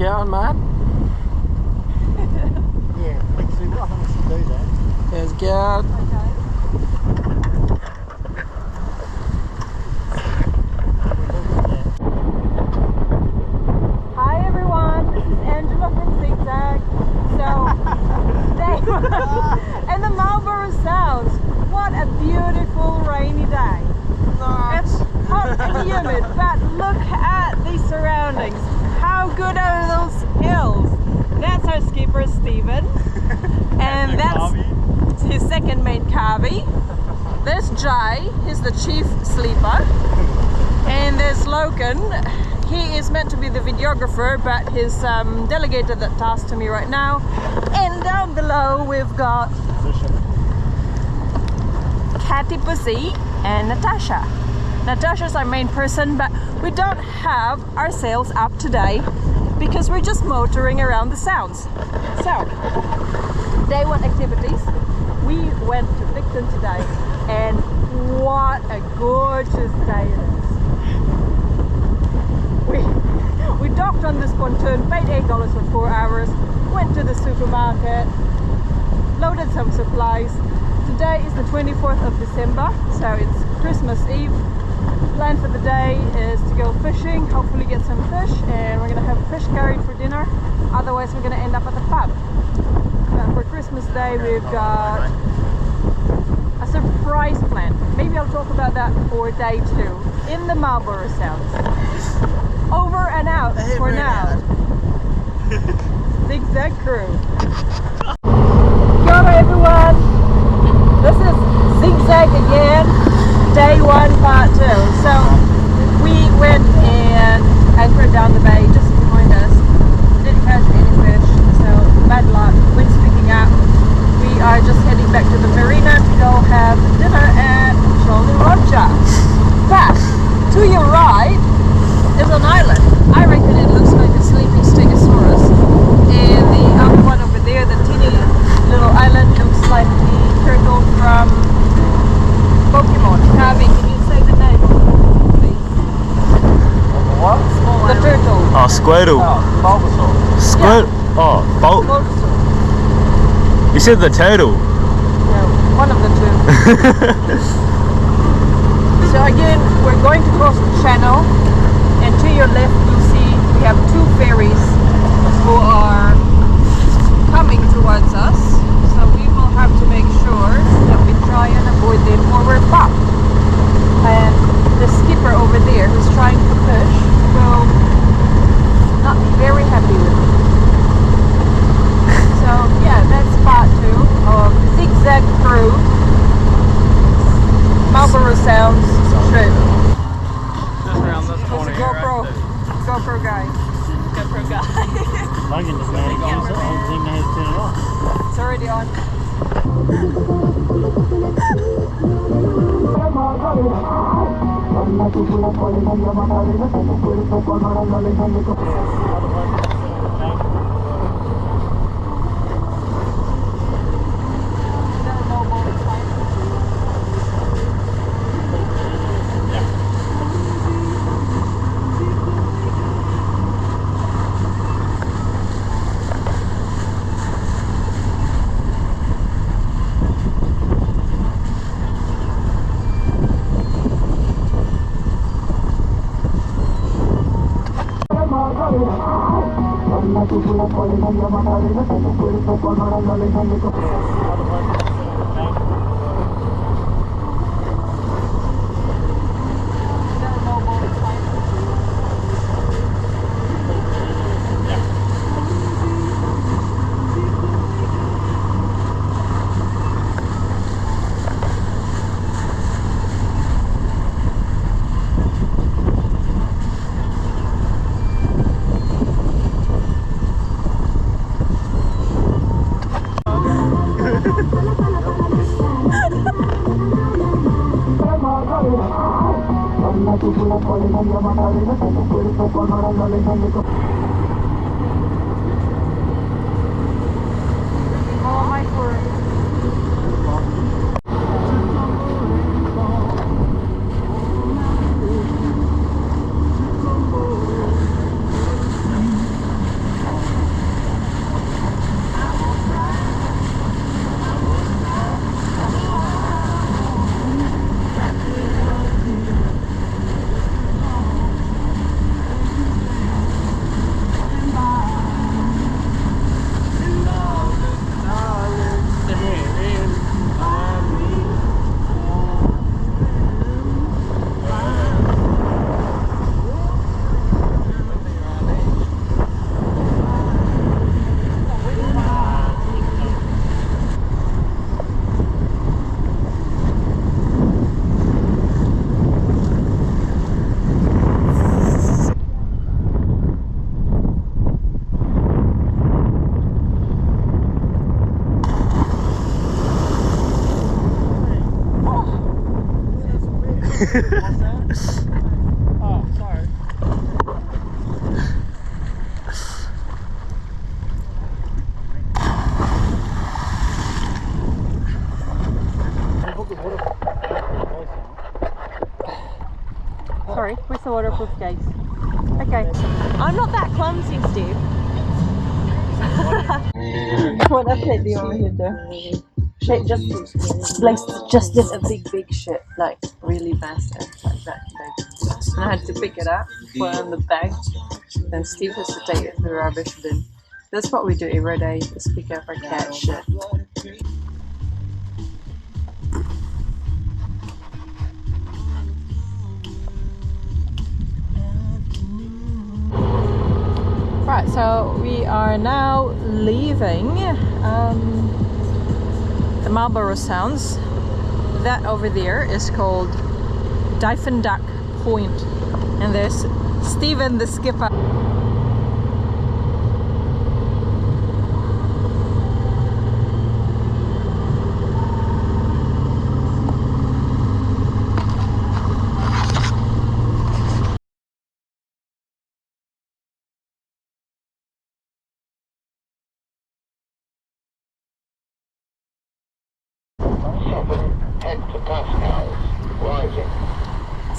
going, Matt? Yeah, I think we should do that. How's it going? Okay. Hi everyone, this is Angela from Zigzag. So, today in the Marlborough Sounds, what a beautiful rainy day. It's hot and humid, but look at these surroundings. How good are those hills? That's our skipper, Stephen. And that's his second mate, Kavi. There's Jai, he's the chief sleeper. And there's Logan. He is meant to be the videographer, but he's delegated that task to me right now. And down below we've got Catty Pussy and Natasha. Natasha's our main person, but we don't have our sails up today because we're just motoring around the sounds. So, day one activities. We went to Picton today, and what a gorgeous day it is. We docked on this pontoon, paid $8 for 4 hours, went to the supermarket, loaded some supplies. Today is the 24th of December, so it's Christmas Eve. Plan for the day is to go fishing, hopefully get some fish, and we're going to have fish curry for dinner. Otherwise we're going to end up at the pub. For Christmas Day we've got a surprise plan. Maybe I'll talk about that for day 2 in the Marlborough Sounds. Over and out for now. Zigzag crew. Kia ora everyone. This is Zigzag again. Day 1 part 2. So we went and anchored down the bay just behind us. Didn't catch any fish, so bad luck. Wind's picking up. We are just heading back to the marina to go have dinner at Jolly Roger. But to your right is an island. I reckon it looks like a sleeping stegosaurus. And the other one over there, the teeny little island, looks like the turtle from Pokemon. Kavi, can you say the name of it, please? What? The turtle. Oh, Squirtle. Oh, Bulbasaur. Squirt. Yeah. Oh, Bulbasaur. You said the turtle. Yeah, one of the two. So again, we're going to cross the channel, and to your left you see we have 2 ferries who are coming towards us. So we will have to make sure that we try and avoid them or we're fucked. And the skipper over there who's trying to push will not be very happy with it. So yeah, that's part 2 of Zigzag Crew Marlborough Sounds trip. Just around this corner here. GoPro guy. GoPro guy. Logan doesn't know how to use it. I don't even know how to turn it on. It's already on. Oh my word. Oh, sorry. Sorry, where's the waterproof case? Okay. I'm not that clumsy, Steve. What update do you want me to do? Shit, just did a big shit, like really massive, like that big. And I had to pick it up, put it in the bag, then Steve has to take it to the rubbish bin. That's what we do every day, is pick up our cat shit. Right, so we are now leaving the Marlborough Sounds. That over there is called Duck Point, and there's Stephen the skipper.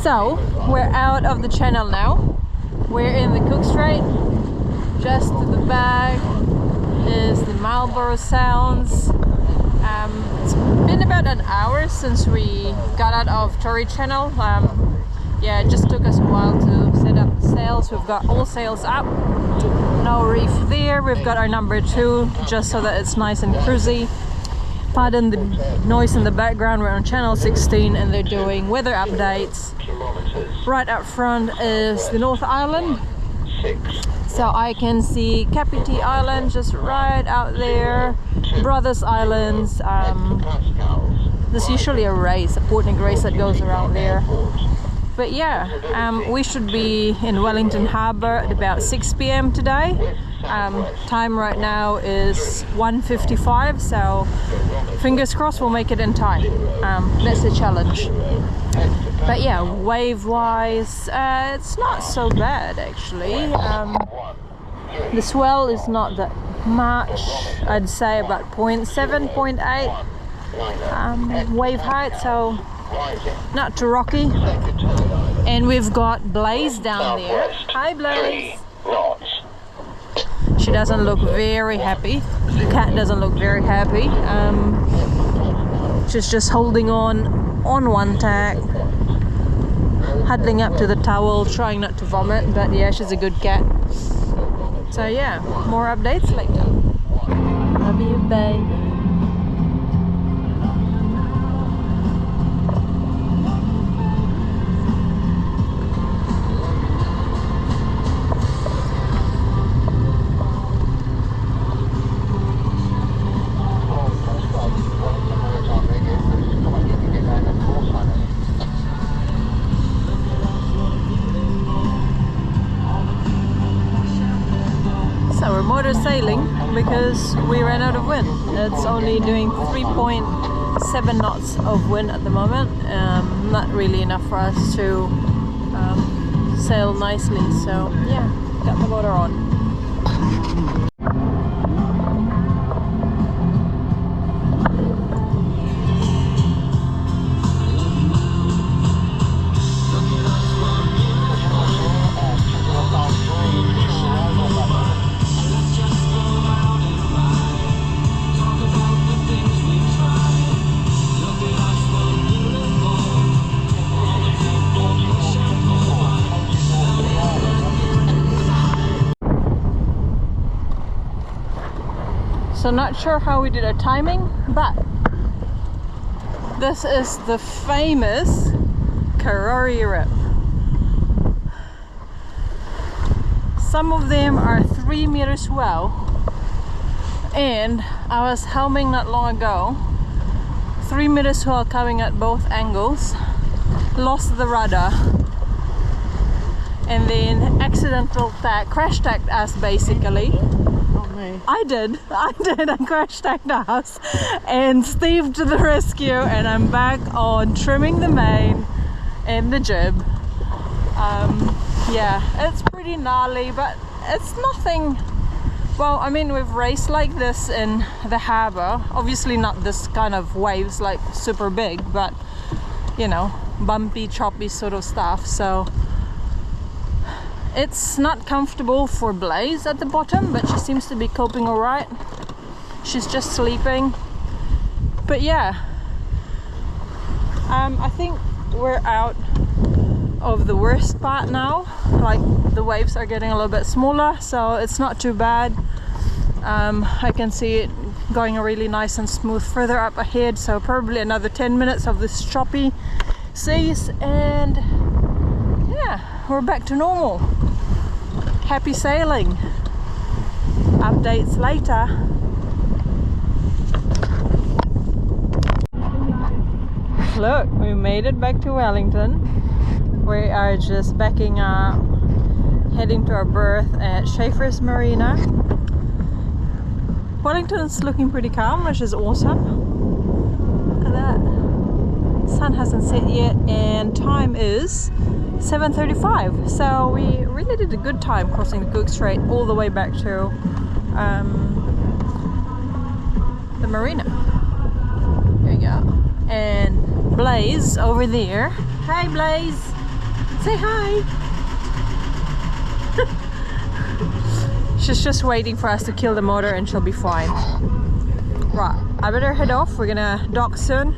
So we're out of the channel now. We're in the Cook Strait. Just to the back is the Marlborough Sounds. It's been about an hour since we got out of Tory Channel. Yeah, it just took us a while to set up the sails. We've got all sails up, no reef there. We've got our number 2 just so that it's nice and cruisy. Pardon the noise in the background, we're on channel 16 and they're doing weather updates. Right up front is the North Island. So I can see Kapiti Island just right out there, Brothers Islands. There's usually a porting race that goes around there. But yeah, we should be in Wellington Harbour at about 6 PM today. Time right now is 1:55, so fingers crossed we'll make it in time. That's the challenge. But yeah, wave wise, it's not so bad actually. The swell is not that much, I'd say about 0.7, 0.8 wave height, so not too rocky. And we've got Blaze down there. Hi Blaze! She doesn't look very happy. The cat doesn't look very happy. She's just holding on one tack, huddling up to the towel, trying not to vomit, but yeah, she's a good cat. So yeah, more updates later. Love you, babe. Sailing because we ran out of wind. It's only doing 3.7 knots of wind at the moment. Not really enough for us to sail nicely, so yeah, got the motor on. So not sure how we did our timing, but this is the famous Karori Rip. Some of them are 3 meters swell, and I was helming not long ago. 3 meters swell coming at both angles, lost the rudder, and then accidental crash tagged us basically. I did, I crash tagged us, and Steve to the rescue, and I'm back on trimming the main, and the jib. Yeah, it's pretty gnarly, but it's nothing. Well, I mean, we've raced like this in the harbor, obviously not this kind of waves, like super big, but you know, bumpy, choppy sort of stuff. So it's not comfortable for Blaze at the bottom, but she seems to be coping all right. She's just sleeping. But yeah, I think we're out of the worst part now. Like, the waves are getting a little bit smaller, so it's not too bad. I can see it going really nice and smooth further up ahead, so probably another 10 minutes of this choppy seas, and yeah, we're back to normal. Happy sailing. Updates later. Look, we made it back to Wellington. We are just backing up, heading to our berth at Schaefer's Marina. Wellington's looking pretty calm, which is awesome. Look at that. Sun hasn't set yet, and time is 7:35. So we really did a good time crossing the Cook Strait all the way back to the marina. There you go. And Blaze over there. Hi, Blaze. Say hi. She's just waiting for us to kill the motor and she'll be fine. Right, I better head off. We're gonna dock soon.